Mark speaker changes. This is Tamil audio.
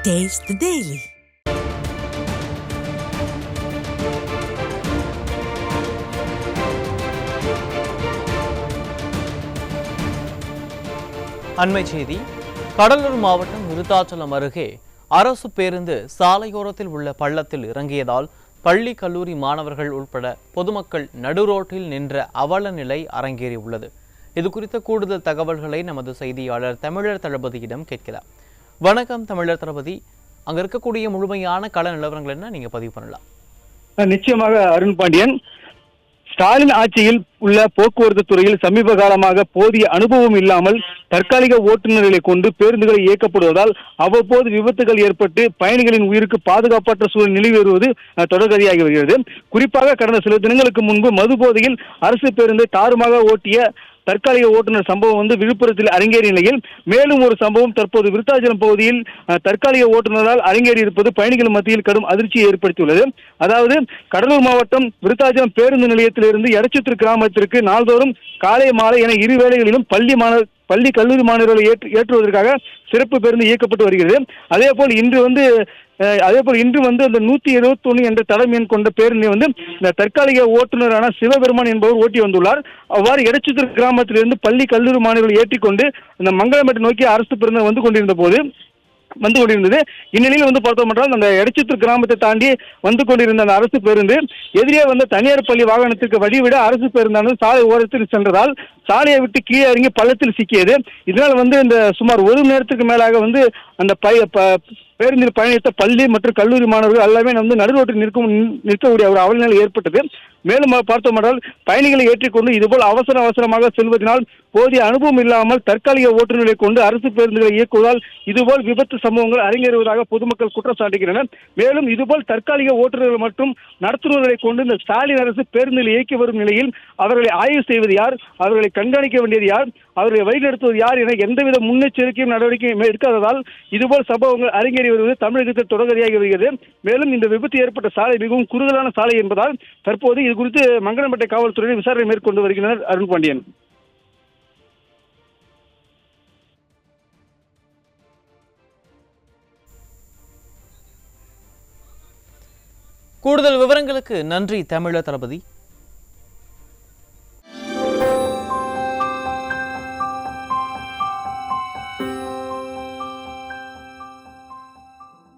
Speaker 1: Taste the Daily.
Speaker 2: அண்மை செய்தி. கடலூர் மாவட்டம் விருத்தாச்சலம் அருகே அரசு பேருந்து சாலையோரத்தில் உள்ள பள்ளத்தில் இறங்கியதால் பள்ளி கல்லூரி மாணவர்கள் உட்பட பொதுமக்கள் நடுரோட்டில் நின்ற அவல நிலை அரங்கேறியுள்ளது. இது குறித்த கூடுதல் தகவல்களை நமது செய்தியாளர் தமிழர் தளபதியிடம் கேட்கலாம். வணக்கம் தமிழர் தளபதி, அங்க இருக்கக்கூடிய முழுமையான கள நிலவரங்கள் என்ன, நீங்க பதிவு பண்ணலாம்?
Speaker 3: நிச்சயமாக அருண் பாண்டியன், ஸ்டாலின் ஆட்சியில் உள்ள போக்குவரத்து துறையில் சமீப காலமாக போதிய அனுபவம் இல்லாமல் தற்காலிக ஓட்டுநர்களை கொண்டு பேருந்துகள் இயக்கப்படுவதால் அவ்வப்போது விபத்துகள் ஏற்பட்டு பயணிகளின் உயிருக்கு பாதுகாப்பற்ற சூழல் நிலவி வருவது தொடர்கதையாகி வருகிறது. குறிப்பாக கடந்த சில தினங்களுக்கு முன்பு மது போதையில் அரசு பேருந்தை தாறுமாக ஓட்டிய தற்காலிக ஓட்டுநர் சம்பவம் விழுப்புரத்தில் அரங்கேறிய நிலையில் மேலும் ஒரு சம்பவம் தற்போது விருத்தாச்சலம் பகுதியில் தற்காலிக ஓட்டுநரால் அரங்கேறி இருப்பது பயணிகள் மத்தியில் கடும் அதிர்ச்சியை ஏற்படுத்தியுள்ளது. அதாவது கடலூர் மாவட்டம் விருத்தாச்சலம் பேருந்து நிலையத்திலிருந்து எடச்சுத்தூர் கிராமத்திற்கு நாள்தோறும் காலை மாலை என இரு வேளைகளிலும் பள்ளி கல்லூரி மாணவர்களை ஏற்றுவதற்காக சிறப்பு பேருந்து இயக்கப்பட்டு வருகிறது. அதேபோல் இன்று அந்த 171 என்ற தடம் எண் கொண்ட பேருந்தை இந்த தற்காலிக ஓட்டுநரான சிவபெருமான் என்பவர் ஓட்டி வந்துள்ளார். அவ்வாறு எடச்சுத்தூர் கிராமத்திலிருந்து பள்ளி கல்லூரி மாணவர்களை ஏற்றிக்கொண்டு இந்த மங்களமேட்டை நோக்கி அரசு பேருந்து வந்து கொண்டிருந்தது. இந்நிலையில் பார்த்தோம் என்றால் அந்த எடச்சுத்தூர் கிராமத்தை தாண்டி வந்து கொண்டிருந்த அந்த அரசு பேருந்து எதிரே தனியார் பள்ளி வாகனத்திற்கு வழிவிட அரசு பேருந்தானது சாலை ஓரத்தில் சென்றதால் சாலையை விட்டு கீழே இறங்கி பள்ளத்தில் சிக்கியது. இதனால் இந்த சுமார் ஒரு மணி நேரத்துக்கு மேலாக அந்த பேருந்தில் பயணித்த பள்ளி மற்றும் கல்லூரி மாணவர்கள் எல்லாமே நடுரோட்டில் நிற்கக்கூடிய ஒரு அவலநிலை ஏற்பட்டது. மேலும் பார்த்தோம் என்றால் பயணிகளை ஏற்றிக்கொண்டு இதுபோல் அவசரமாக செல்வதனால் போதிய அனுபவம் இல்லாமல் தற்காலிக ஓட்டுநர்களை கொண்டு அரசு பேருந்துகளை இயக்குவதால் இதுபோல் விபத்து சம்பவங்கள் அரங்கேறுவதாக பொதுமக்கள் குற்றம் சாட்டுகின்றனர். மேலும் இதுபோல் தற்காலிக ஓட்டுநர்கள் மற்றும் நடத்துனர்களை கொண்டு இந்த ஸ்டாலின் அரசு பேருந்தில் இயக்கி வரும் நிலையில் அவர்களை ஆய்வு செய்வது யார், அவர்களை கண்காணிக்க வேண்டியது யார், அவர்களை வழிநடத்துவது யார் என எந்தவித முன்னெச்சரிக்கையும் நடவடிக்கையும் எடுக்காததால் இதுபோல் சம்பவங்கள் அரங்கேறி வருவது தமிழகத்தில் தொடர்கதையாகி வருகிறது. மேலும் இந்த விபத்து ஏற்பட்ட சாலை மிகவும் குறுகலான சாலை என்பதால் தற்போது இது குறித்து மங்களம்பேட்டை காவல்துறையினர் விசாரணை மேற்கொண்டு வருகின்றனர். அருண் பாண்டியன்.
Speaker 2: கூடுதல் விவரங்களுக்கு நன்றி தமிழர் தளபதி.